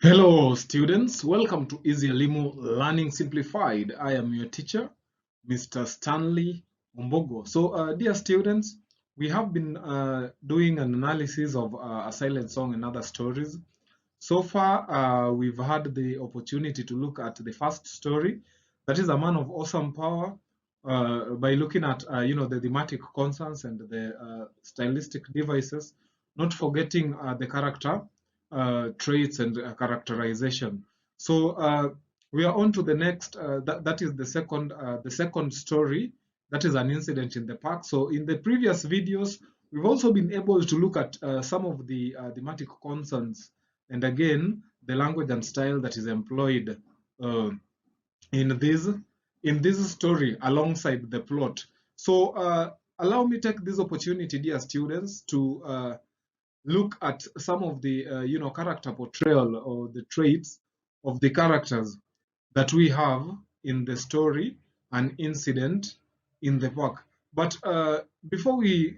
Hello, students. Welcome to Easy Elimu Learning Simplified. I am your teacher, Mr. Stanley Umbogo. So, dear students, we have been doing an analysis of a silent song and other stories. So far, we've had the opportunity to look at the first story, that is a man of awesome power, by looking at the thematic concerns and the stylistic devices, not forgetting the character traits and characterization. So we are on to the next. That is the second story. That is an incident in the park. So in the previous videos, we've also been able to look at some of the thematic concerns and again the language and style that is employed uh, in this story alongside the plot. So allow me take this opportunity, dear students, to look at some of the character portrayal or the traits of the characters that we have in the story and incident in the park. But before we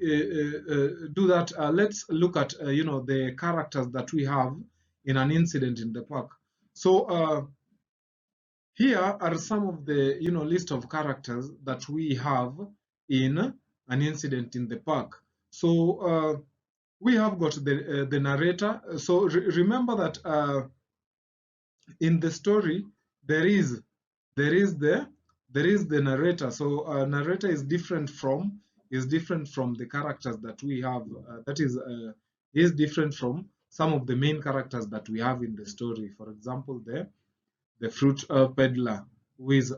do that, let's look at the characters that we have in an incident in the park. So here are some of the list of characters that we have in an incident in the park. So we have got the narrator. So remember that in the story there is the narrator. So narrator is different from the characters that we have. That is different from some of the main characters that we have in the story. For example, the fruit peddler, who is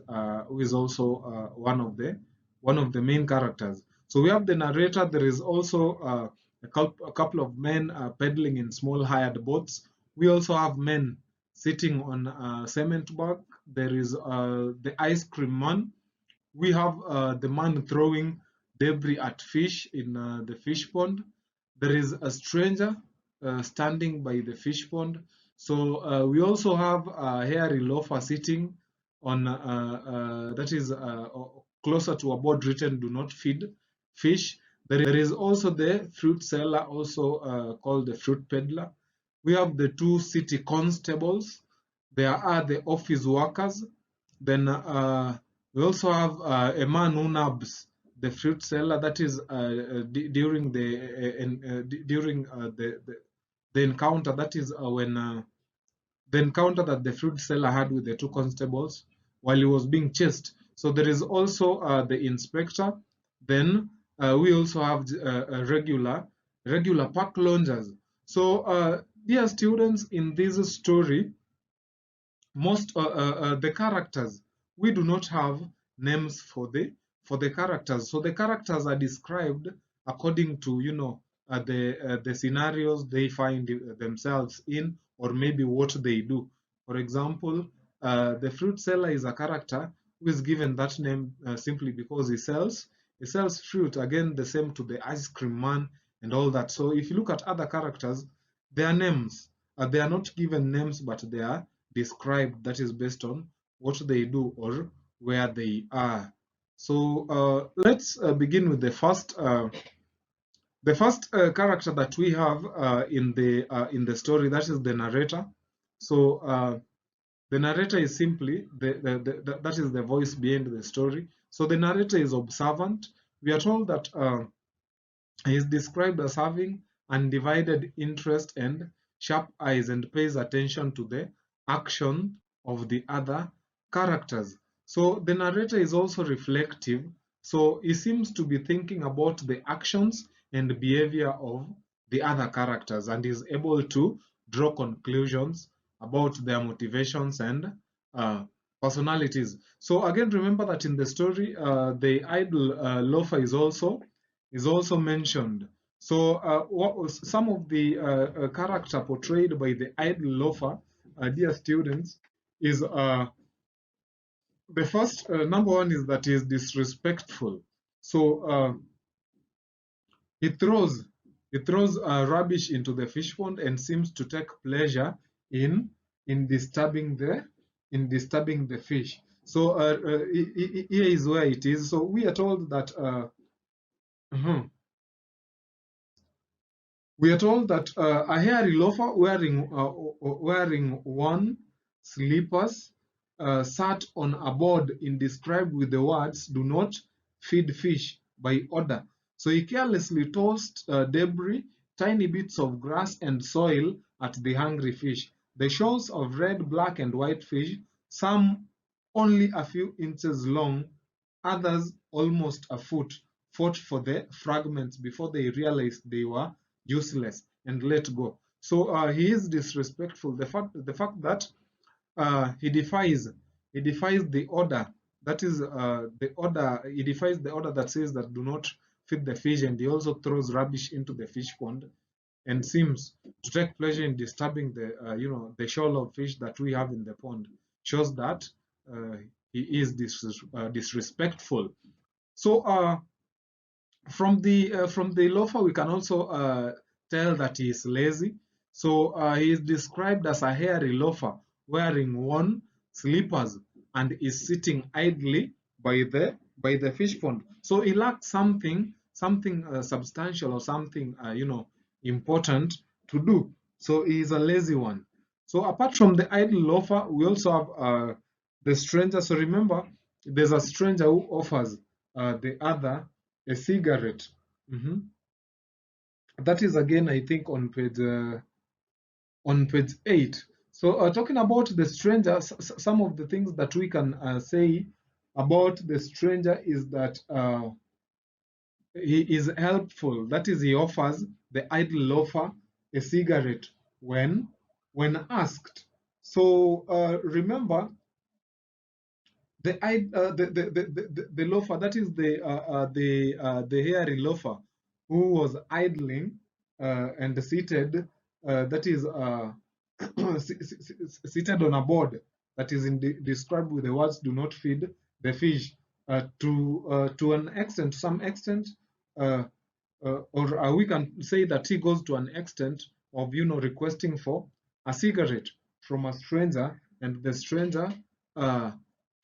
also one of the main characters. So we have the narrator. There is also a couple of men peddling in small hired boats. We also have men sitting on a cement bag. There is the ice cream man. We have the man throwing debris at fish in the fish pond. There is a stranger standing by the fish pond. So we also have a hairy loafer sitting on that is closer to a board written "Do not feed fish." There is also the fruit seller, also called the fruit peddler. We have the two city constables. There are the office workers. Then we also have a man who nabs the fruit seller. That is during the encounter. That is when the encounter that the fruit seller had with the two constables while he was being chased. So there is also the inspector. Then we also have regular park loungers. So dear students, in this story, most the characters, we do not have names for the characters. So the characters are described according to the scenarios they find themselves in, or maybe what they do. For example, the fruit seller is a character who is given that name simply because he sells fruit. Again, the same to the ice cream man and all that. So if you look at other characters, their names, they are not given names, but they are described. That is based on what they do or where they are. So let's begin with the first character that we have in the story. That is the narrator. So the narrator is simply that is the voice behind the story. So the narrator is observant. We are told that he is described as having undivided interest and sharp eyes, and pays attention to the action of the other characters. So the narrator is also reflective. So he seems to be thinking about the actions and behavior of the other characters and is able to draw conclusions about their motivations and personalities. So again, remember that in the story, the idle loafer is also mentioned. So what was some of the character portrayed by the idle loafer, dear students, is the first number one is that he is disrespectful. So he throws rubbish into the fish pond and seems to take pleasure in disturbing the fish. So here is where it is. So we are told that We are told that a hairy loafer wearing worn slippers sat on a board inscribed with the words "Do not feed fish" by order. So he carelessly tossed debris, tiny bits of grass and soil at the hungry fish. The shoals of red, black, and white fish, some only a few inches long, others almost a foot, fought for the fragments before they realized they were useless and let go. So he is disrespectful. The fact that he defies the order, that is the order. He defies the order that says that do not feed the fish, and he also throws rubbish into the fish pond and seems to take pleasure in disturbing the the shoal of fish that we have in the pond. Shows that uh, he is disrespectful. So from the loafer, we can also tell that he is lazy. So he is described as a hairy loafer wearing worn slippers and is sitting idly by the fish pond. So he lacks something substantial or something important to do. So he is a lazy one. So apart from the idle loafer, we also have the stranger. So remember, there's a stranger who offers the other a cigarette. Mhm. That is again, I think, on page 8. So talking about the stranger, some of the things that we can say about the stranger is that he is helpful. That is, he offers the idle loafer a cigarette when asked. So remember, the loafer, that is the hairy loafer who was idling and seated, that is seated on a board that is described with the words "Do not feed the fish." To an extent, to some extent, uh, or we can say that he goes to an extent of requesting for a cigarette from a stranger, and the stranger uh,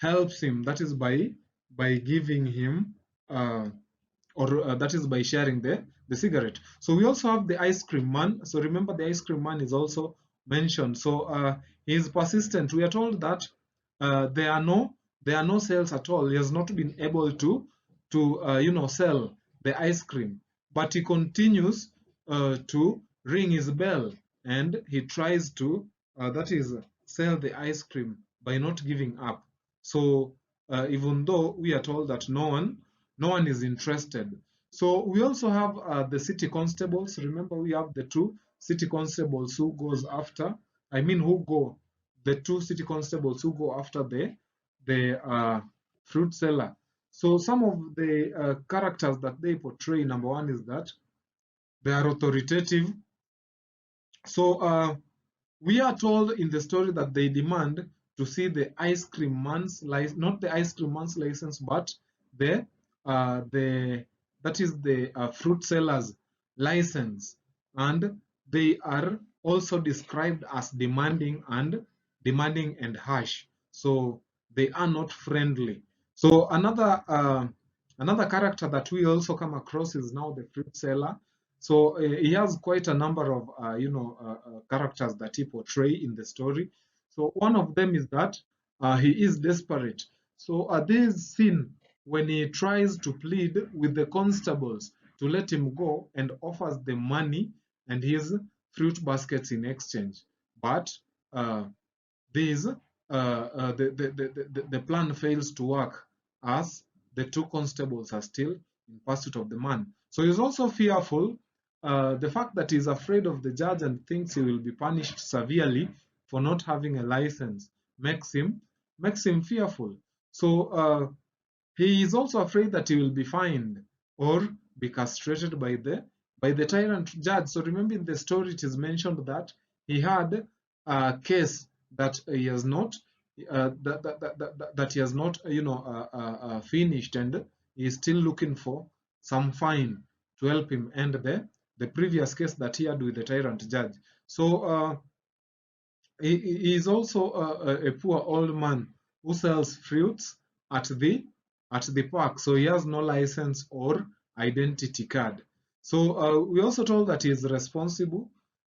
helps him. That is by giving him or that is by sharing the cigarette. So we also have the ice cream man. So remember, the ice cream man is also mentioned. So he is persistent. We are told that there are no sales at all. He has not been able to sell the ice cream, but he continues to ring his bell, and he tries to that is sell the ice cream by not giving up. So even though we are told that no one is interested. So we also have the city constables. Remember, we have the two city constables who goes after, I mean, who go, the two city constables who go after the fruit seller. So some of the characters that they portray, number one is that they are authoritative. So we are told in the story that they demand to see the ice cream man's license, not the ice cream man's license, but the the that is the fruit seller's license, and they are also described as demanding and harsh. So they are not friendly. So another character that we also come across is now the fruit seller. So he has quite a number of characters that he portray in the story. So one of them is that he is desperate. So there is scene when he tries to plead with the constables to let him go and offers them money and his fruit baskets in exchange. But these the plan fails to work as the two constables are still in pursuit of the man. So he's also fearful. The fact that he's afraid of the judge and thinks he will be punished severely for not having a license makes him fearful. So he is also afraid that he will be fined or be castrated by the tyrant judge. So remember, in the story it is mentioned that he had a case that he has not that he has not finished, and he is still looking for some fine to help him end the previous case that he had with the tyrant judge. So he is also a poor old man who sells fruits at the park. So he has no license or identity card. So we also told that he is responsible.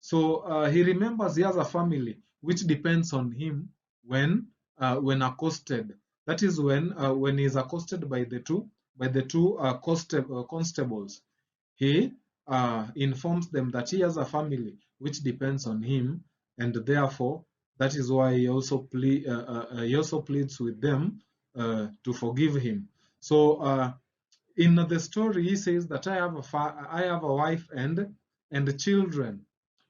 So he remembers he has a family which depends on him when accosted. That is when he is accosted by the two constables. He informs them that he has a family which depends on him, and therefore that is why he also pleads with them to forgive him. So in the story, he says that I have a wife and children.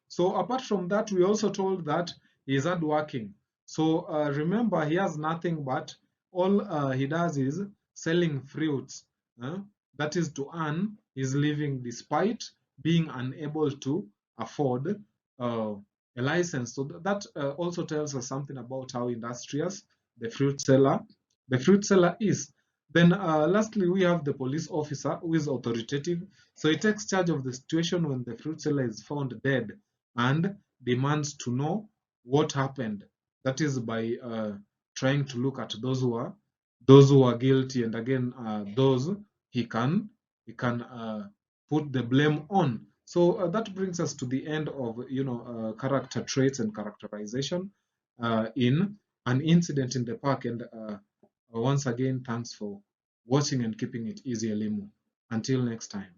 So apart from that, we also told that he is hardworking. So remember, he has nothing but all he does is selling fruits. uh, that is to earn his living despite being unable to afford uh, a license. So that also tells us something about how industrious the fruit seller is. Then lastly, we have the police officer who is authoritative. So he takes charge of the situation when the fruit seller is found dead and demands to know what happened. That is by trying to look at those who are guilty, and again those he can put the blame on. So that brings us to the end of character traits and characterization in an incident in the park. And once again, thanks for watching and keeping it easy, Elimu. Until next time.